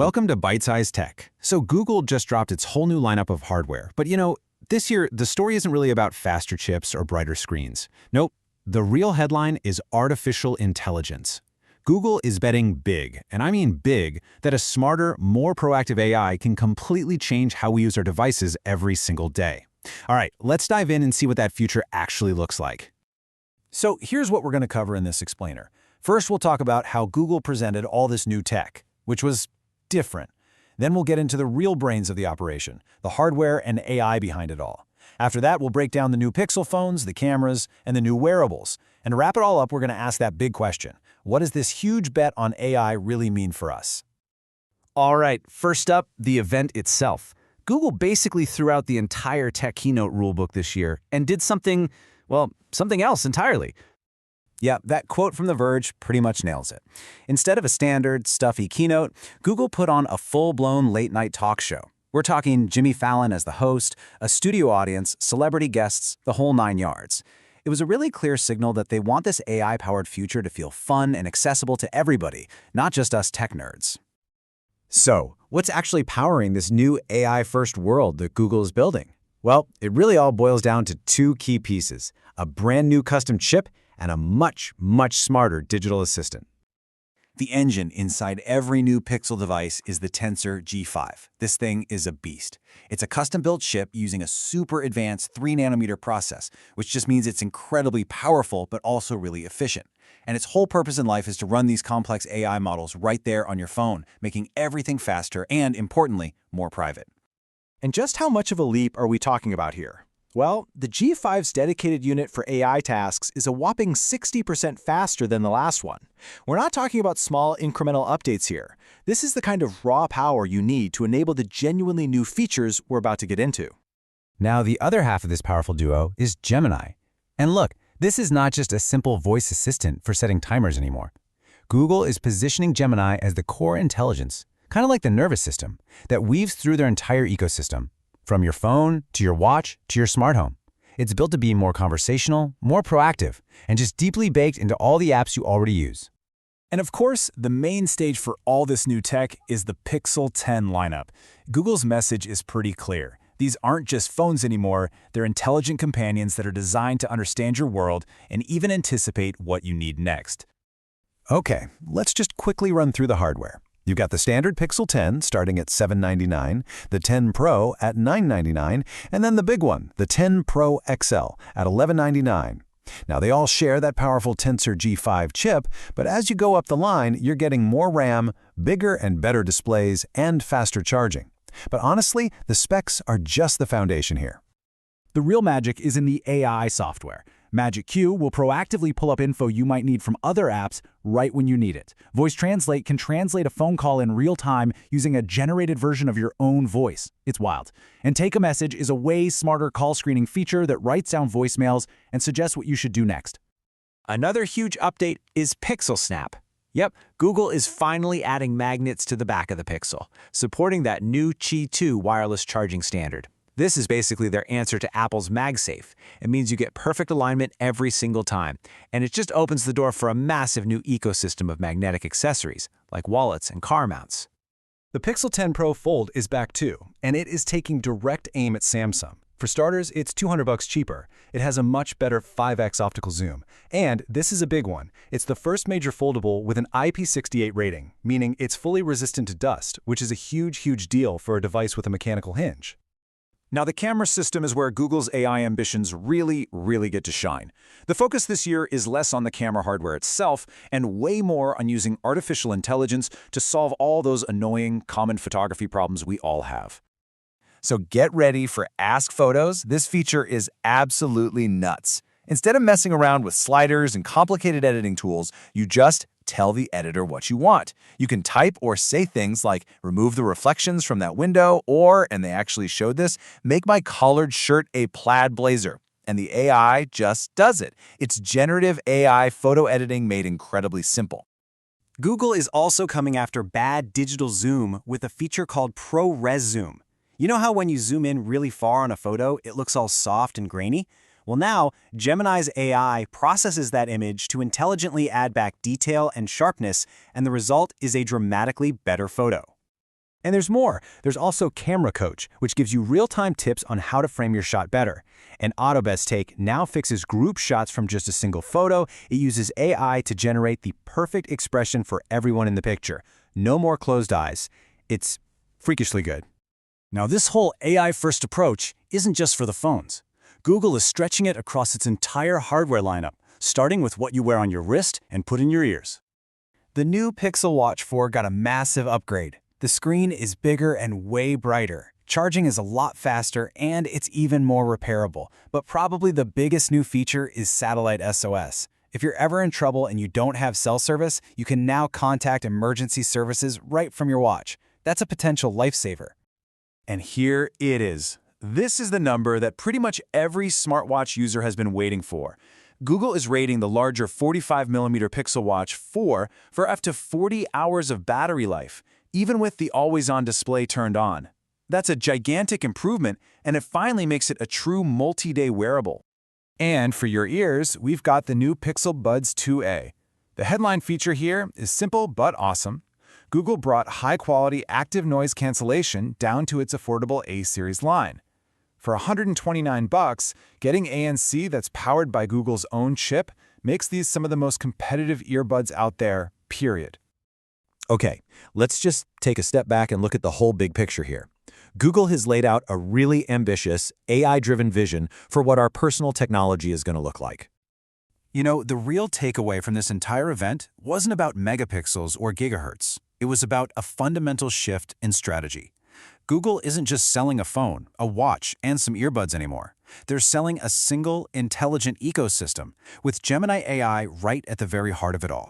Welcome to Byte-Sized Tech. So Google just dropped its whole new lineup of hardware. But this year, the story isn't really about faster chips or brighter screens. Nope, the real headline is artificial intelligence. Google is betting big, and I mean big, that a smarter, more proactive AI can completely change how we use our devices every single day. All right, let's dive in and see what that future actually looks like. So here's what we're going to cover in this explainer. First, we'll talk about how Google presented all this new tech, which was different. Then we'll get into the real brains of the operation, the hardware and AI behind it all. After that, we'll break down the new Pixel phones, the cameras, and the new wearables. And to wrap it all up, we're going to ask that big question. What does this huge bet on AI really mean for us? All right, first up, the event itself. Google basically threw out the entire tech keynote rulebook this year and did something else entirely. Yeah, that quote from The Verge pretty much nails it. Instead of a standard, stuffy keynote, Google put on a full-blown late-night talk show. We're talking Jimmy Fallon as the host, a studio audience, celebrity guests, the whole 9 yards. It was a really clear signal that they want this AI-powered future to feel fun and accessible to everybody, not just us tech nerds. So, what's actually powering this new AI-first world that Google is building? Well, it really all boils down to two key pieces: a brand new custom chip and a much, much smarter digital assistant. The engine inside every new Pixel device is the Tensor G5. This thing is a beast. It's a custom-built chip using a super advanced 3nm process, which just means it's incredibly powerful but also really efficient. And its whole purpose in life is to run these complex AI models right there on your phone, making everything faster and, importantly, more private. And just how much of a leap are we talking about here? Well, the G5's dedicated unit for AI tasks is a whopping 60% faster than the last one. We're not talking about small incremental updates here. This is the kind of raw power you need to enable the genuinely new features we're about to get into. Now, the other half of this powerful duo is Gemini. And look, this is not just a simple voice assistant for setting timers anymore. Google is positioning Gemini as the core intelligence, kind of like the nervous system, that weaves through their entire ecosystem. From your phone, to your watch, to your smart home. It's built to be more conversational, more proactive, and just deeply baked into all the apps you already use. And of course, the main stage for all this new tech is the Pixel 10 lineup. Google's message is pretty clear. These aren't just phones anymore, they're intelligent companions that are designed to understand your world and even anticipate what you need next. Okay, let's just quickly run through the hardware. You've got the standard Pixel 10 starting at $799, the 10 Pro at $999, and then the big one, the 10 Pro XL at $1199. Now, they all share that powerful Tensor G5 chip, but as you go up the line, you're getting more RAM, bigger and better displays, and faster charging. But honestly, the specs are just the foundation here. The real magic is in the AI software. Magic Q will proactively pull up info you might need from other apps right when you need it. Voice Translate can translate a phone call in real time using a generated version of your own voice. It's wild. And Take a Message is a way smarter call screening feature that writes down voicemails and suggests what you should do next. Another huge update is Pixelsnap. Yep, Google is finally adding magnets to the back of the Pixel, supporting that new Qi 2 wireless charging standard. This is basically their answer to Apple's MagSafe. It means you get perfect alignment every single time, and it just opens the door for a massive new ecosystem of magnetic accessories, like wallets and car mounts. The Pixel 10 Pro Fold is back too, and it is taking direct aim at Samsung. For starters, it's $200 cheaper. It has a much better 5x optical zoom. And this is a big one. It's the first major foldable with an IP68 rating, meaning it's fully resistant to dust, which is a huge deal for a device with a mechanical hinge. Now, the camera system is where Google's AI ambitions really get to shine. The focus this year is less on the camera hardware itself and way more on using artificial intelligence to solve all those annoying, common photography problems we all have. So get ready for Ask Photos. This feature is absolutely nuts. Instead of messing around with sliders and complicated editing tools, you just tell the editor what you want. You can type or say things like, remove the reflections from that window, or, and they actually showed this, make my collared shirt a plaid blazer. And the AI just does it. It's generative AI photo editing made incredibly simple. Google is also coming after bad digital zoom with a feature called ProRes Zoom. You know how when you zoom in really far on a photo, it looks all soft and grainy? Well, now, Gemini's AI processes that image to intelligently add back detail and sharpness, and the result is a dramatically better photo. And there's more. There's also Camera Coach, which gives you real-time tips on how to frame your shot better. And AutoBest Take now fixes group shots from just a single photo. It uses AI to generate the perfect expression for everyone in the picture. No more closed eyes. It's freakishly good. Now, this whole AI-first approach isn't just for the phones. Google is stretching it across its entire hardware lineup, starting with what you wear on your wrist and put in your ears. The new Pixel Watch 4 got a massive upgrade. The screen is bigger and way brighter. Charging is a lot faster, and it's even more repairable. But probably the biggest new feature is Satellite SOS. If you're ever in trouble and you don't have cell service, you can now contact emergency services right from your watch. That's a potential lifesaver. And here it is. This is the number that pretty much every smartwatch user has been waiting for. Google is rating the larger 45mm Pixel Watch 4 for up to 40 hours of battery life, even with the always-on display turned on. That's a gigantic improvement, and it finally makes it a true multi-day wearable. And for your ears, we've got the new Pixel Buds 2a. The headline feature here is simple but awesome. Google brought high-quality active noise cancellation down to its affordable A-series line. For $129, getting ANC that's powered by Google's own chip makes these some of the most competitive earbuds out there, period. Okay, let's just take a step back and look at the whole big picture here. Google has laid out a really ambitious, AI-driven vision for what our personal technology is going to look like. You know, the real takeaway from this entire event wasn't about megapixels or gigahertz. It was about a fundamental shift in strategy. Google isn't just selling a phone, a watch, and some earbuds anymore. They're selling a single, intelligent ecosystem, with Gemini AI right at the very heart of it all.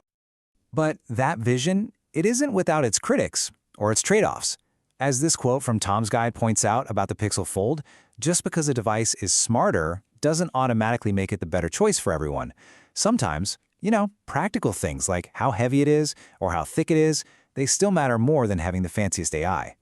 But that vision, it isn't without its critics or its trade-offs. As this quote from Tom's Guide points out about the Pixel Fold, just because a device is smarter doesn't automatically make it the better choice for everyone. Sometimes, practical things like how heavy it is or how thick it is, they still matter more than having the fanciest AI.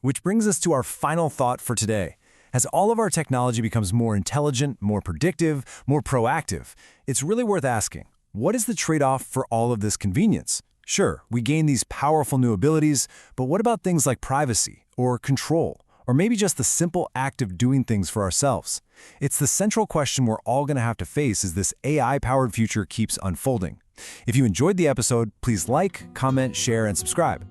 Which brings us to our final thought for today. As all of our technology becomes more intelligent, more predictive, more proactive, it's really worth asking, what is the trade-off for all of this convenience? Sure, we gain these powerful new abilities, but what about things like privacy or control, or maybe just the simple act of doing things for ourselves? It's the central question we're all going to have to face as this AI-powered future keeps unfolding. If you enjoyed the episode, please like, comment, share, and subscribe.